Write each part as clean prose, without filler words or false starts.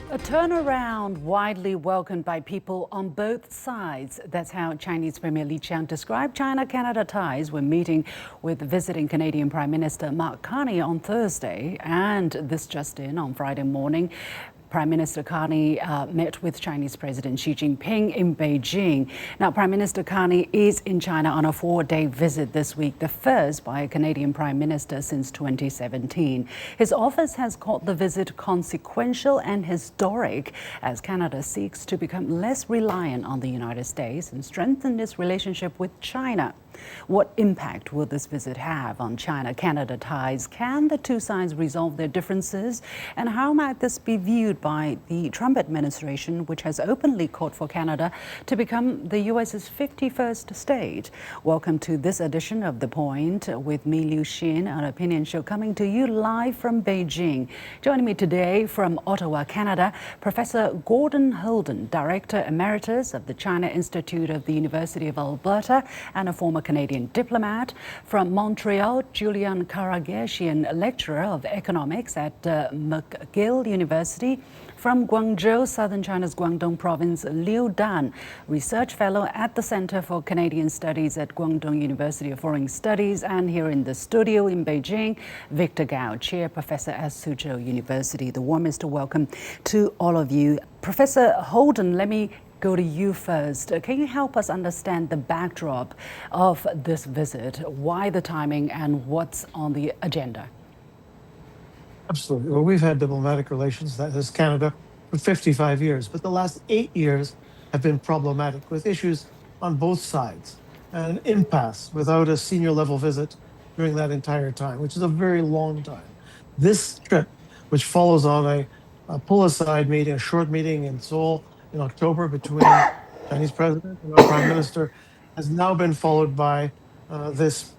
A turnaround widely welcomed by people on both sides. That's how Chinese Premier Qiang described China-Canada ties when meeting with visiting Canadian Prime Minister Carney on Thursday. And this just in, on Friday morning, Prime Minister Carney met with Chinese President Xi Jinping in Beijing. Now, Prime Minister Carney is in China on a 4-day visit this week, the first by a Canadian Prime Minister since 2017. His office has called the visit consequential and historic as Canada seeks to become less reliant on the United States and strengthen its relationship with China. What impact will this visit have on China-Canada ties? Can the two sides resolve their differences? And how might this be viewed by the Trump administration, which has openly called for Canada to become the U.S.'s 51st state? Welcome to this edition of The Point with me, Liu Xin, an opinion show coming to you live from Beijing. Joining me today from Ottawa, Canada, Professor Gordon Holden, Director Emeritus of the China Institute of the University of Alberta and a former Canadian diplomat. From Montreal, Julian Karageshian, lecturer of economics at McGill University. From Guangzhou, southern China's Guangdong province, Liu Dan, research fellow at the Center for Canadian Studies at Guangdong University of Foreign Studies. And here in the studio in Beijing, Victor Gao, chair professor at Suzhou University. The warmest welcome to all of you. Professor Holden, let me go to you first. Can you help us understand the backdrop of this visit? Why the timing and what's on the agenda? Absolutely. Well, we've had diplomatic relations, that is Canada, for 55 years, but the last 8 years have been problematic with issues on both sides, and an impasse without a senior level visit during that entire time, which is a very long time. This trip, which follows on a pull-aside meeting, a short meeting in Seoul in October between Chinese president and our prime minister, has now been followed by this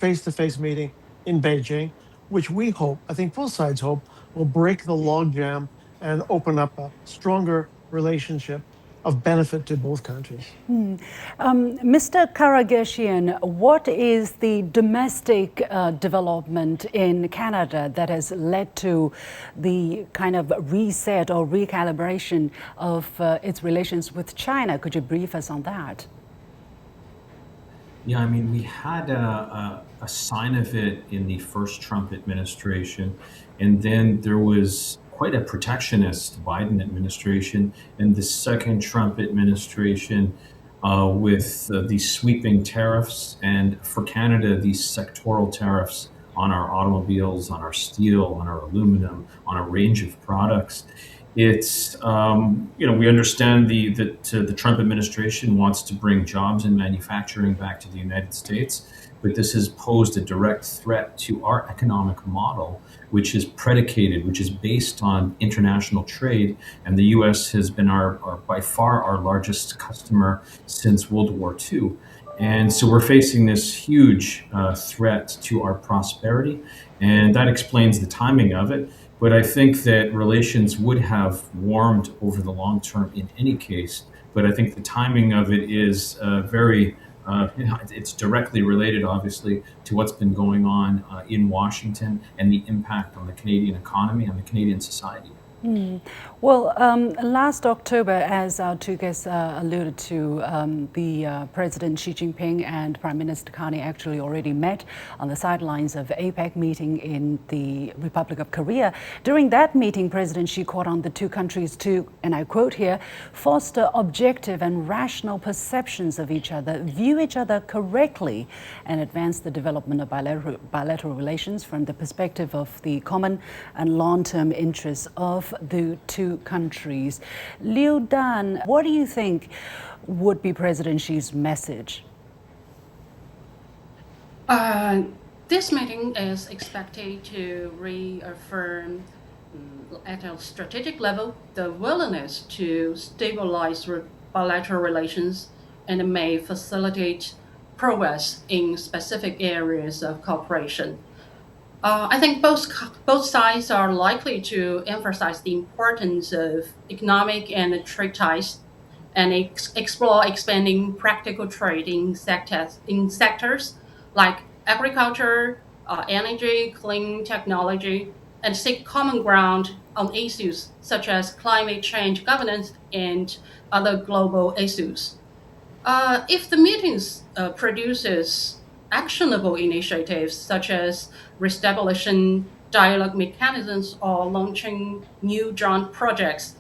face-to-face meeting in Beijing, which we hope, I think both sides hope, will break the logjam and open up a stronger relationship of benefit to both countries. Mr. Karageshian, what is the domestic development in Canada that has led to the kind of reset or recalibration of its relations with China? Could you brief us on that? Yeah, I mean, we had a sign of it in the first Trump administration, and then there was quite a protectionist Biden administration in the second Trump administration with these sweeping tariffs, and for Canada, these sectoral tariffs on our automobiles, on our steel, on our aluminum, on a range of products. It's we understand that the Trump administration wants to bring jobs and manufacturing back to the United States, but this has posed a direct threat to our economic model, which is predicated, which is based on international trade, and the U.S. has been our by far our largest customer since World War II. And so we're facing this huge threat to our prosperity, and that explains the timing of it. But I think that relations would have warmed over the long term in any case. But I think the timing of it is it's directly related, obviously, to what's been going on in Washington and the impact on the Canadian economy, on the Canadian society. Well, last October, as our two guests alluded to, the President Xi Jinping and Prime Minister Carney actually already met on the sidelines of APEC meeting in the Republic of Korea. During that meeting, President Xi called on the two countries to, and I quote here, foster objective and rational perceptions of each other, view each other correctly, and advance the development of bilateral relations from the perspective of the common and long-term interests of the two countries. Liu Dan, what do you think would be President Xi's message? This meeting is expected to reaffirm at a strategic level the willingness to stabilize bilateral relations and may facilitate progress in specific areas of cooperation. I think both sides are likely to emphasize the importance of economic and trade ties and explore expanding practical trade in sectors like agriculture, energy, clean technology, and seek common ground on issues such as climate change governance and other global issues. If the meetings produces actionable initiatives such as reestablishing dialogue mechanisms or launching new joint projects,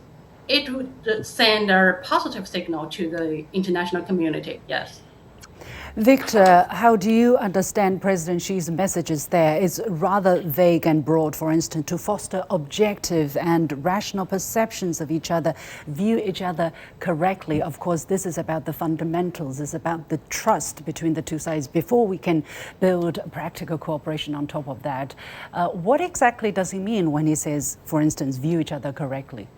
it would send a positive signal to the international community. Yes. Victor, how do you understand President Xi's messages there? It's rather vague and broad, for instance, to foster objective and rational perceptions of each other, view each other correctly. Of course, this is about the fundamentals, it's about the trust between the two sides before we can build practical cooperation on top of that. What exactly does he mean when he says, for instance, view each other correctly?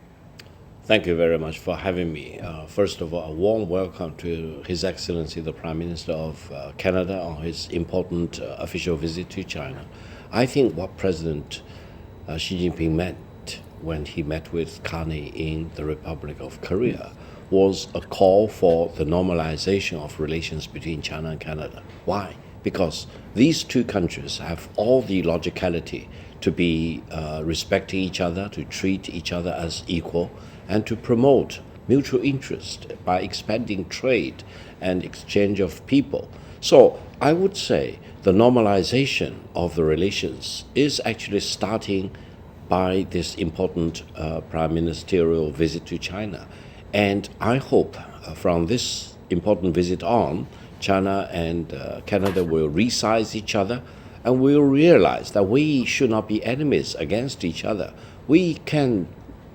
Thank you very much for having me. First of all, a warm welcome to His Excellency the Prime Minister of Canada on his important official visit to China. I think what President Xi Jinping meant when he met with Carney in the Republic of Korea was a call for the normalization of relations between China and Canada. Why? Because these two countries have all the logicality to be respecting each other, to treat each other as equal, and to promote mutual interest by expanding trade and exchange of people. So I would say the normalization of the relations is actually starting by this important prime ministerial visit to China. And I hope from this important visit on, China and Canada will resize each other and will realize that we should not be enemies against each other. We can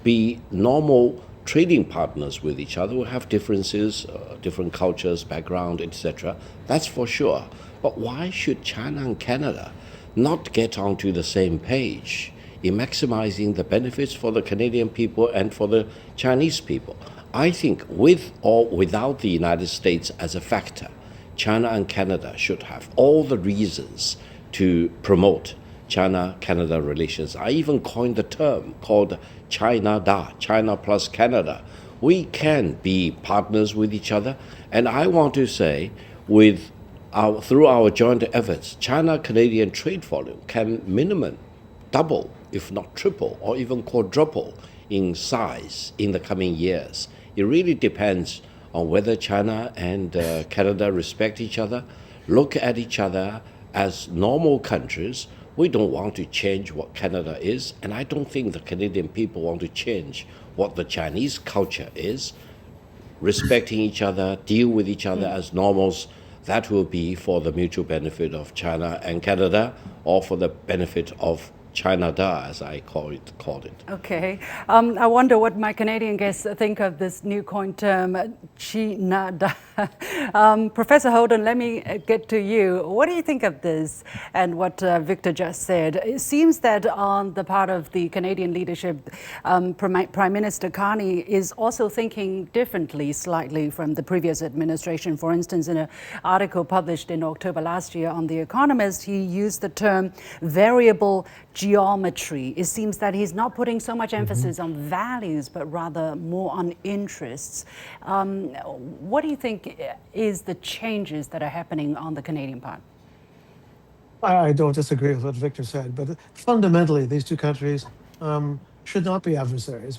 be normal trading partners with each other. We have differences, different cultures, background, etc. That's for sure. But why should China and Canada not get onto the same page in maximizing the benefits for the Canadian people and for the Chinese people? I think with or without the United States as a factor, China and Canada should have all the reasons to promote China-Canada relations. I even coined the term called China-Da, China plus Canada. We can be partners with each other, and I want to say through our joint efforts, China-Canadian trade volume can minimum double, if not triple, or even quadruple in size in the coming years. It really depends on whether China and Canada respect each other, look at each other as normal countries. We don't want to change what Canada is, and I don't think the Canadian people want to change what the Chinese culture is. Respecting each other, deal with each other as normals, that will be for the mutual benefit of China and Canada, or for the benefit of China-Da, as I called it. Okay. I wonder what my Canadian guests think of this new coined term, China-Da. Professor Holden, let me get to you. What do you think of this and what Victor just said? It seems that on the part of the Canadian leadership, Prime Minister Carney is also thinking differently slightly from the previous administration. For instance, in an article published in October last year on The Economist, he used the term variable geometry. It seems that he's not putting so much emphasis on values, but rather more on interests. What do you think is the changes that are happening on the Canadian part? I don't disagree with what Victor said, but fundamentally, these two countries should not be adversaries.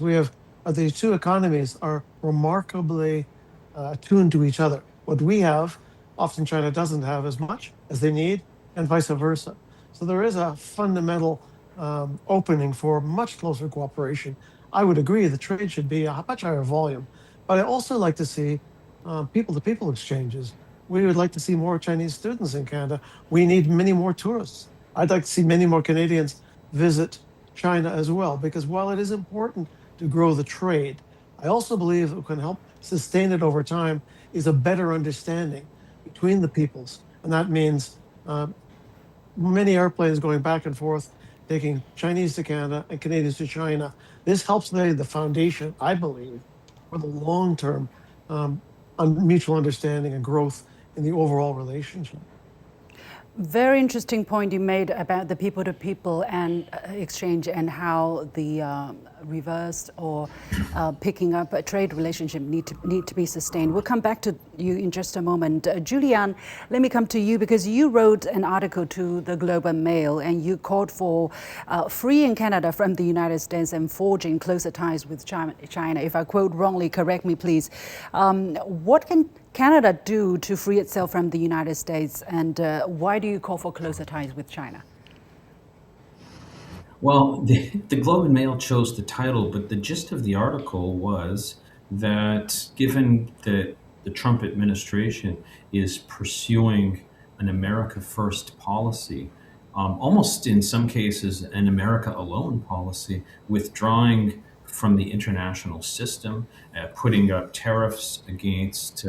These two economies are remarkably attuned to each other. What we have, often China doesn't have as much as they need, and vice versa. So there is a fundamental opening for much closer cooperation. I would agree the trade should be a much higher volume, but I also like to see people-to-people exchanges. We would like to see more Chinese students in Canada. We need many more tourists. I'd like to see many more Canadians visit China as well, because while it is important to grow the trade, I also believe it can help sustain it over time is a better understanding between the peoples. And that means many airplanes going back and forth, taking Chinese to Canada and Canadians to China. This helps lay the foundation, I believe, for the long-term mutual understanding and growth in the overall relationship. Very interesting point you made about the people-to-people and exchange and how the reversed or picking up a trade relationship need to be sustained. We'll come back to you in just a moment. Julianne, let me come to you because you wrote an article to the Globe and Mail and you called for freeing Canada from the United States and forging closer ties with China. If I quote wrongly, correct me, please. What can Canada do to free itself from the United States, and why do you call for closer ties with China? Well, the Globe and Mail chose the title, but the gist of the article was that given that the Trump administration is pursuing an America First policy, almost in some cases an America Alone policy, withdrawing from the international system, putting up tariffs against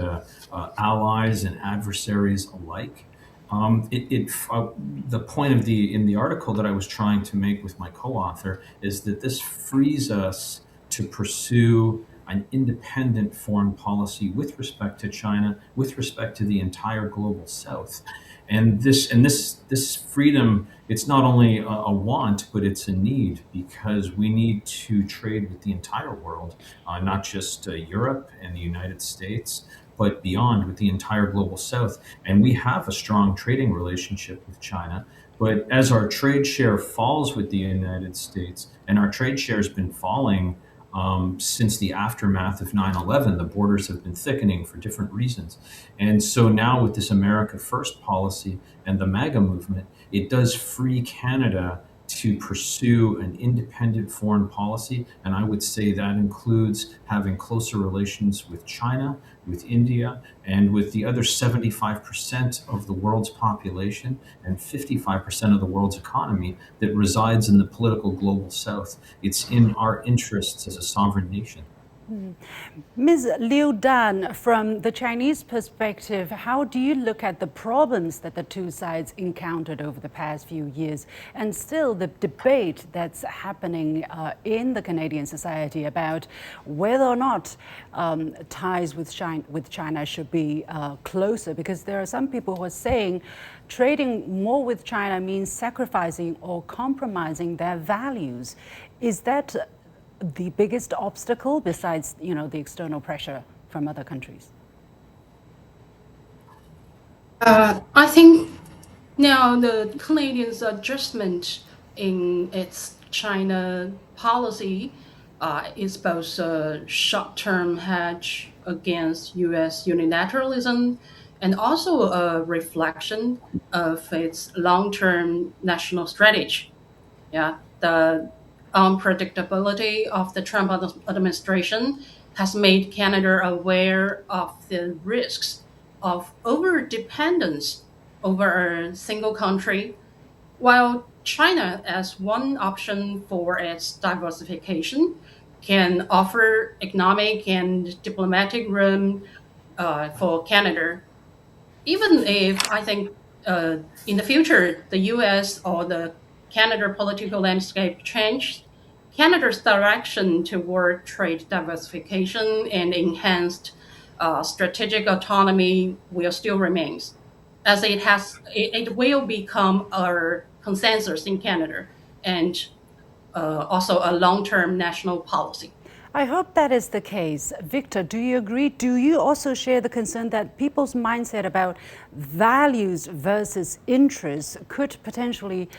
allies and adversaries alike. The point of in the article that I was trying to make with my co-author is that this frees us to pursue an independent foreign policy with respect to China, with respect to the entire global South. And this freedom, it's not only a want, but it's a need, because we need to trade with the entire world, not just Europe and the United States, but beyond with the entire global South. And we have a strong trading relationship with China. But as our trade share falls with the United States, and our trade share has been falling since the aftermath of 9/11, the borders have been thickening for different reasons. And so now with this America First policy and the MAGA movement, it does free Canada to pursue an independent foreign policy. And I would say that includes having closer relations with China, with India, and with the other 75% of the world's population and 55% of the world's economy that resides in the political global South. It's in our interests as a sovereign nation. Ms. Liu Dan, from the Chinese perspective, how do you look at the problems that the two sides encountered over the past few years, and still the debate that's happening in the Canadian society about whether or not ties with China should be closer? Because there are some people who are saying trading more with China means sacrificing or compromising their values. Is that the biggest obstacle besides, the external pressure from other countries? I think now the Canadians' adjustment in its China policy is both a short-term hedge against U.S. unilateralism and also a reflection of its long-term national strategy. Yeah, the unpredictability of the Trump administration has made Canada aware of the risks of over-dependence over a single country, while China, as one option for its diversification, can offer economic and diplomatic room for Canada. Even if I think in the future the U.S. or the Canada political landscape changed, Canada's direction toward trade diversification and enhanced strategic autonomy will still remain, as it will become a consensus in Canada and also a long-term national policy. I hope that is the case. Victor, do you agree? Do you also share the concern that people's mindset about values versus interests could potentially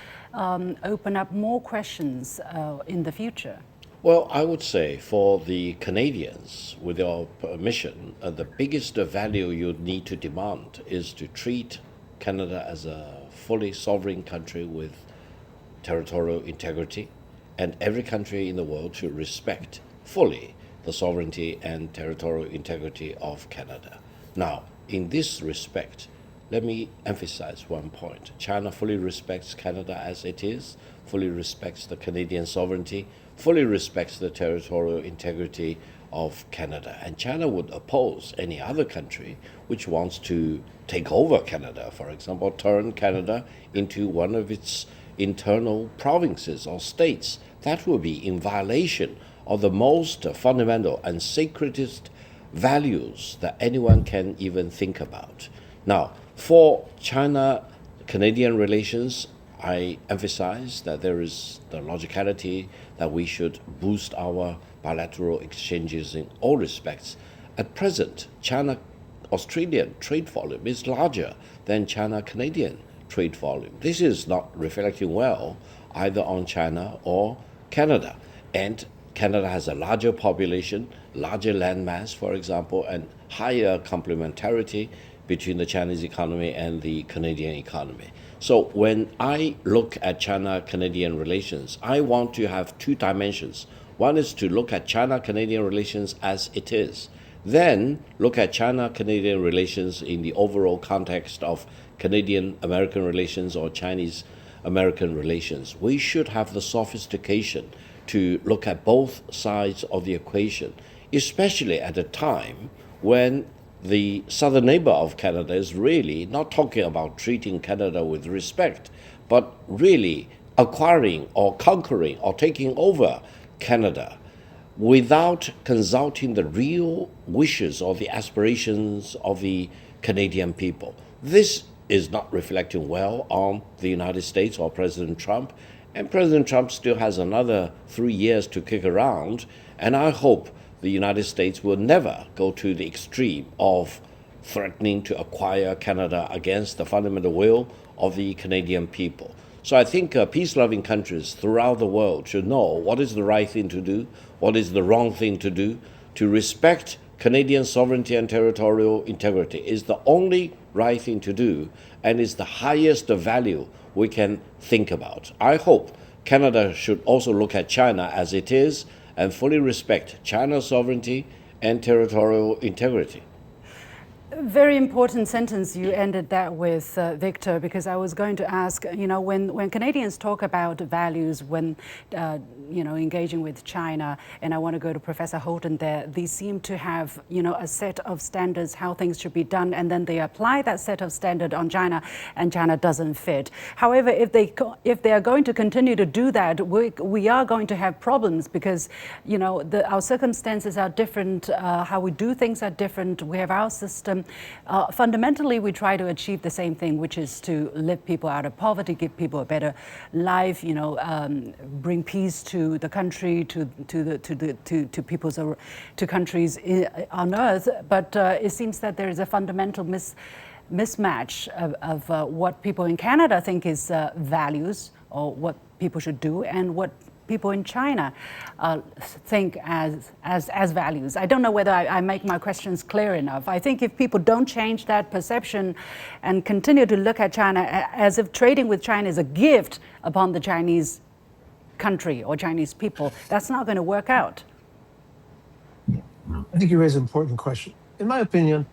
open up more questions in the future? Well, I would say for the Canadians, with your permission, the biggest value you need to demand is to treat Canada as a fully sovereign country with territorial integrity, and every country in the world should respect fully the sovereignty and territorial integrity of Canada. Now, in this respect, let me emphasize one point. China fully respects Canada as it is, fully respects the Canadian sovereignty, fully respects the territorial integrity of Canada. And China would oppose any other country which wants to take over Canada, for example, turn Canada into one of its internal provinces or states. That would be in violation of the most fundamental and sacredest values that anyone can even think about. Now, for China, Canadian relations, I emphasize that there is the logicality that we should boost our bilateral exchanges in all respects. At present, China-Australian trade volume is larger than China-Canadian trade volume. This is not reflecting well either on China or Canada. And Canada has a larger population, larger landmass, for example, and higher complementarity between the Chinese economy and the Canadian economy. So when I look at China-Canadian relations, I want to have two dimensions. One is to look at China-Canadian relations as it is. Then look at China-Canadian relations in the overall context of Canadian-American relations or Chinese-American relations. We should have the sophistication to look at both sides of the equation, especially at a time when the southern neighbor of Canada is really not talking about treating Canada with respect, but really acquiring or conquering or taking over Canada without consulting the real wishes or the aspirations of the Canadian people. This is not reflecting well on the United States or President Trump, and President Trump still has another 3 years to kick around, and I hope the United States will never go to the extreme of threatening to acquire Canada against the fundamental will of the Canadian people. So I think peace-loving countries throughout the world should know what is the right thing to do, what is the wrong thing to do. To respect Canadian sovereignty and territorial integrity is the only right thing to do and is the highest value we can think about. I hope Canada should also look at China as it is and fully respect China's sovereignty and territorial integrity. Very important sentence you ended that with, Victor, because I was going to ask, when Canadians talk about values, when, engaging with China, and I want to go to Professor Holden there, they seem to have, a set of standards, how things should be done, and then they apply that set of standard on China, and China doesn't fit. However, if they are going to continue to do that, we are going to have problems because, our circumstances are different, how we do things are different, we have our system. Fundamentally, we try to achieve the same thing, which is to lift people out of poverty, give people a better life, bring peace to the country, to countries on earth. But it seems that there is a fundamental mismatch of what people in Canada think is values or what people should do and what people in China think as values. I don't know whether I make my questions clear enough. I think if people don't change that perception and continue to look at China as if trading with China is a gift upon the Chinese country or Chinese people, that's not going to work out. I think you raise an important question. In my opinion,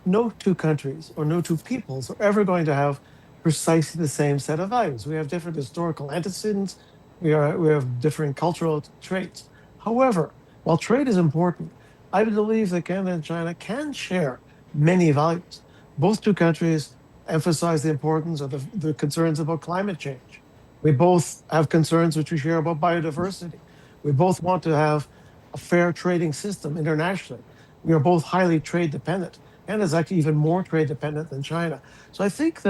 no two countries or no two peoples are ever going to have precisely the same set of values. We have different historical antecedents. We have different cultural traits. However, while trade is important, I believe that Canada and China can share many values. Both two countries emphasize the importance of the concerns about climate change. We both have concerns which we share about biodiversity. We both want to have a fair trading system internationally. We are both highly trade dependent. Canada is actually even more trade dependent than China. So I think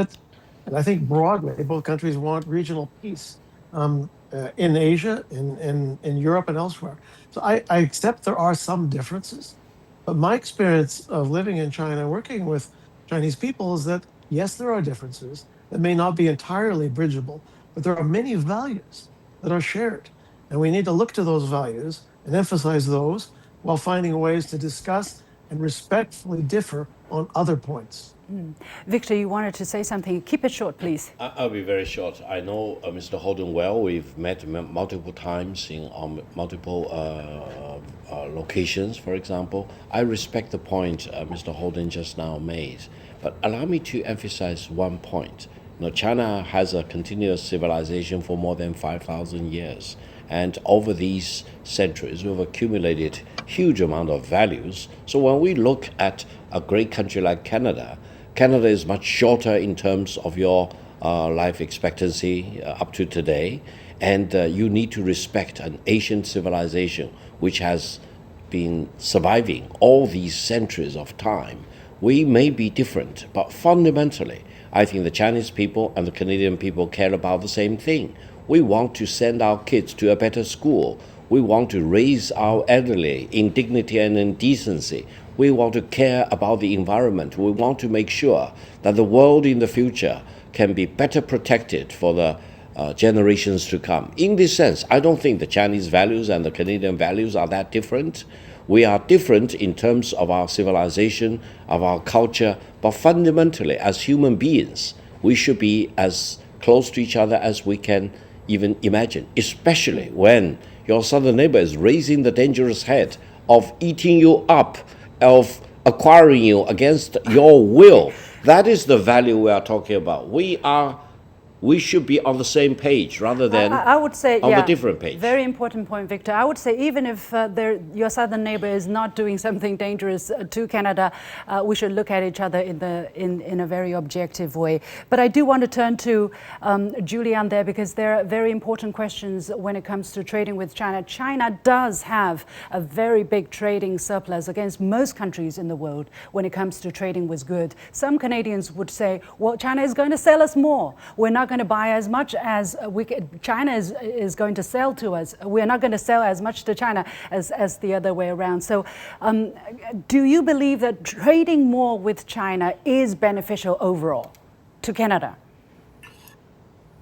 broadly, both countries want regional peace. In Asia, in Europe, and elsewhere. So I accept there are some differences, but my experience of living in China, working with Chinese people, is that yes, there are differences that may not be entirely bridgeable, but there are many values that are shared, and we need to look to those values and emphasize those while finding ways to discuss and respectfully differ on other points. Victor, you wanted to say something. Keep it short, please. I'll be very short. I know Mr. Holden well. We've met multiple times in multiple locations, for example. I respect the point Mr. Holden just now made, but allow me to emphasize one point. China has a continuous civilization for more than 5,000 years, and over these centuries, we've accumulated huge amount of values. So when we look at a great country like Canada, Canada is much shorter in terms of your life expectancy up to today, and you need to respect an ancient civilization which has been surviving all these centuries of time. We may be different, but fundamentally, I think the Chinese people and the Canadian people care about the same thing. We want to send our kids to a better school. We want to raise our elderly in dignity and in decency. We want to care about the environment. We want to make sure that the world in the future can be better protected for the generations to come. In this sense, I don't think the Chinese values and the Canadian values are that different. We are different in terms of our civilization, of our culture, but fundamentally, as human beings, we should be as close to each other as we can even imagine, especially when your southern neighbor is raising the dangerous head of eating you up, of acquiring you against your will. That is the value we are talking about. We should be on the same page rather than I would say, on yeah, the different page. Very important point, Victor. I would say even if your southern neighbor is not doing something dangerous to Canada, we should look at each other in a very objective way. But I do want to turn to Julian there, because there are very important questions when it comes to trading with China. China does have a very big trading surplus against most countries in the world when it comes to trading with goods. Some Canadians would say, well, China is going to sell us more. We're not going to buy as much as China is going to sell to us. We're not going to sell as much to China as the other way around. So do you believe that trading more with China is beneficial overall to Canada?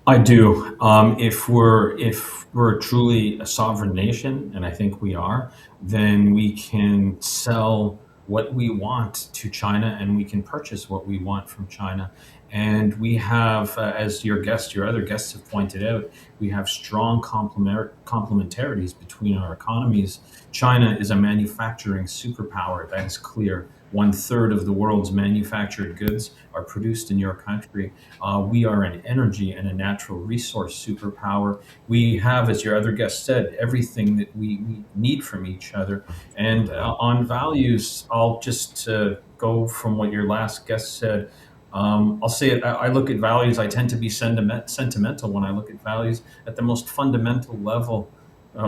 I do. If we're truly a sovereign nation, and I think we are, then we can sell what we want to China, and we can purchase what we want from China. And we have, as your other guests have pointed out, we have strong complementarities between our economies. China is a manufacturing superpower, that is clear. 1/3 of the world's manufactured goods are produced in your country. We are an energy and a natural resource superpower. We have, as your other guest said, everything that we need from each other. And on values, I'll just go from what your last guest said. I'll say it, I look at values, I tend to be sentimental when I look at values. At the most fundamental level,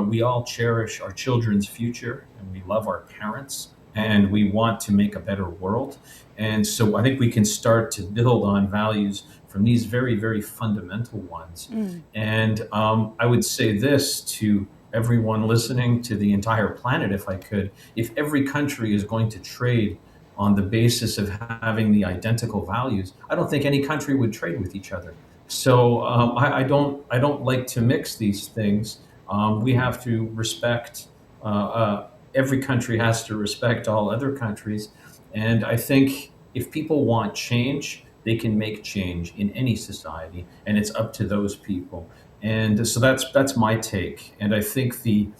we all cherish our children's future, and we love our parents, and we want to make a better world. And so I think we can start to build on values from these very, very fundamental ones. And I would say this to everyone listening, to the entire planet, if I could: if every country is going to trade on the basis of having the identical values, I don't think any country would trade with each other. So I don't like to mix these things. We have to respect. Every country has to respect all other countries, and I think if people want change, they can make change in any society, and it's up to those people. And so that's my take. And I think the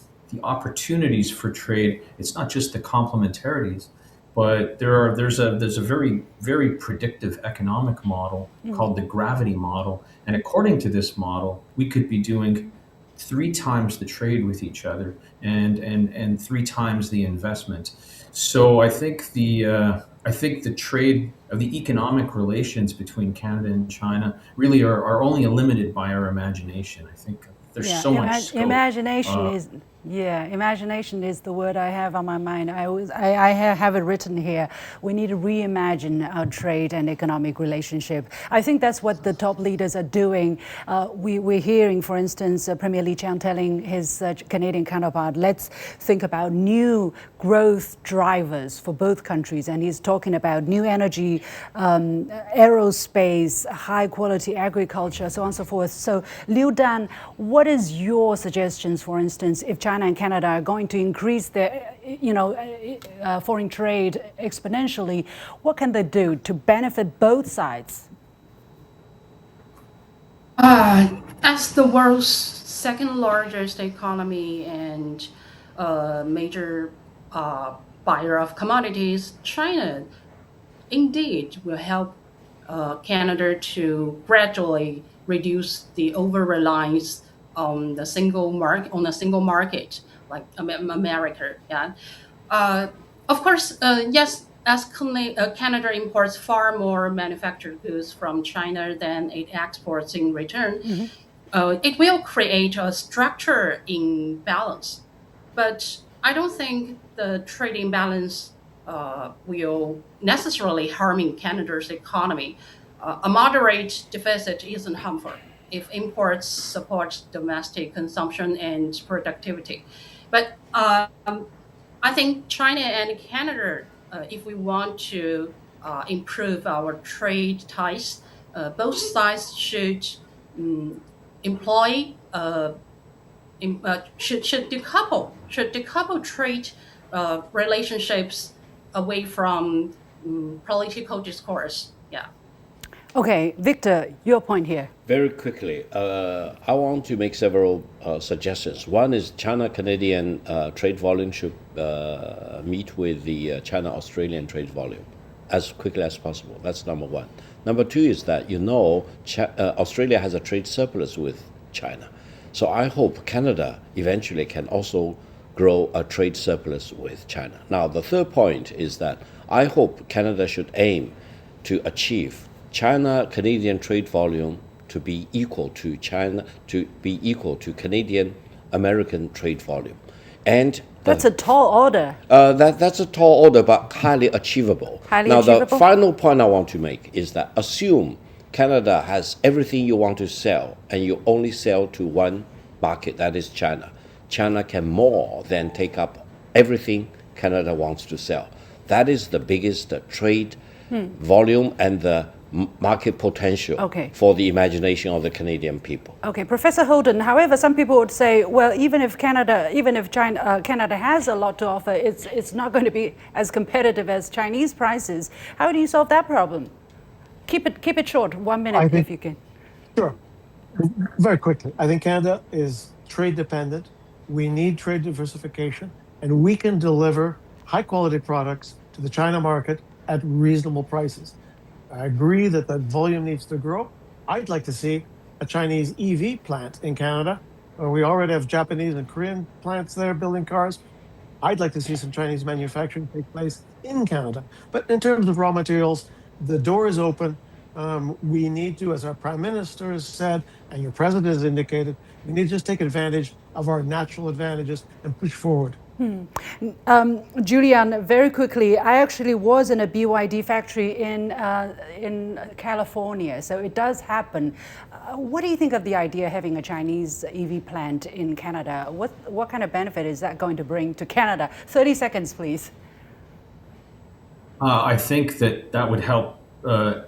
opportunities for trade, it's not just the complementarities, but there's a very, very predictive economic model called the gravity model. And according to this model, we could be doing 3 times the trade with each other, and 3 times the investment. So I think the trade of the economic relations between Canada and China really are only limited by our imagination. I think there's so much scope. Imagination is the word I have on my mind. I have it written here. We need to reimagine our trade and economic relationship. I think that's what the top leaders are doing. We're hearing, for instance, Premier Li Qiang telling his Canadian counterpart, let's think about new growth drivers for both countries. And he's talking about new energy, aerospace, high quality agriculture, so on and so forth. So Liu Dan, what is your suggestions, for instance, if China and Canada are going to increase their, foreign trade exponentially? What can they do to benefit both sides? As the world's second largest economy and major buyer of commodities, China indeed will help Canada to gradually reduce the over-reliance on the single market, like America. Yeah. Of course, yes, as Canada imports far more manufactured goods from China than it exports in return, it will create a structure imbalance. But I don't think the trade imbalance will necessarily harming Canada's economy. a moderate deficit isn't harmful if imports support domestic consumption and productivity. But I think China and Canada, if we want to improve our trade ties, both sides should employ should decouple trade relationships away from political discourse. Yeah. Okay, Victor, your point here. Very quickly, I want to make several suggestions. One is China-Canadian trade volume should meet with the China-Australian trade volume as quickly as possible. That's number one. Number two is that, Australia has a trade surplus with China. So I hope Canada eventually can also grow a trade surplus with China. Now, the third point is that I hope Canada should aim to achieve China-Canadian trade volume to be equal to Canadian-American trade volume. And That's a tall order. that's a tall order, but highly achievable. Now, the final point I want to make is that assume Canada has everything you want to sell, and you only sell to one market, that is China. China can more than take up everything Canada wants to sell. That is the biggest trade volume and the market potential for the imagination of the Canadian people. Okay, Professor Holden, however, some people would say, well, even if Canada has a lot to offer, it's not going to be as competitive as Chinese prices. How do you solve that problem? Keep it short, 1 minute if you can. Sure. Very quickly. I think Canada is trade dependent. We need trade diversification, and we can deliver high quality products to the China market at reasonable prices. I agree that the volume needs to grow. I'd like to see a Chinese EV plant in Canada. We already have Japanese and Korean plants there building cars. I'd like to see some Chinese manufacturing take place in Canada. But in terms of raw materials, the door is open. We need to, as our Prime Minister has said, and your President has indicated, we need to just take advantage of our natural advantages and push forward. Julian, very quickly, I actually was in a BYD factory in California, so it does happen. What do you think of the idea of having a Chinese EV plant in Canada? What kind of benefit is that going to bring to Canada? 30 seconds, please. I think that would help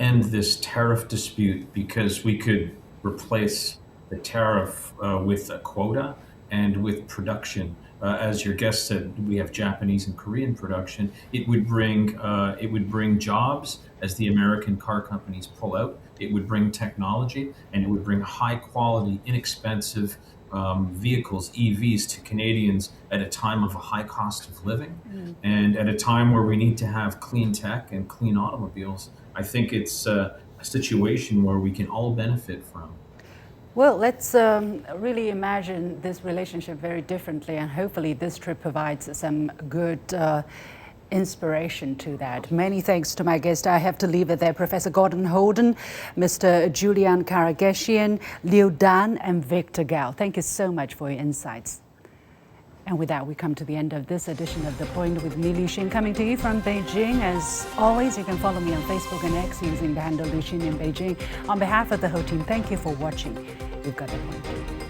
end this tariff dispute, because we could replace the tariff with a quota and with production. As your guest said, we have Japanese and Korean production. It would bring jobs as the American car companies pull out. It would bring technology, and it would bring high quality, inexpensive vehicles, EVs, to Canadians at a time of a high cost of living, and at a time where we need to have clean tech and clean automobiles. I think it's a situation where we can all benefit from. Well, let's really imagine this relationship very differently, and hopefully this trip provides some good inspiration to that. Many thanks to my guest. I have to leave it there. Professor Gordon Holden, Mr. Julian Karageshian, Liu Dan, and Victor Gao. Thank you so much for your insights. And with that, we come to the end of this edition of The Point with me, Liu Xin, coming to you from Beijing. As always, you can follow me on Facebook and X using the handle Liu Xin in Beijing. On behalf of the whole team, thank you for watching. You've got The Point.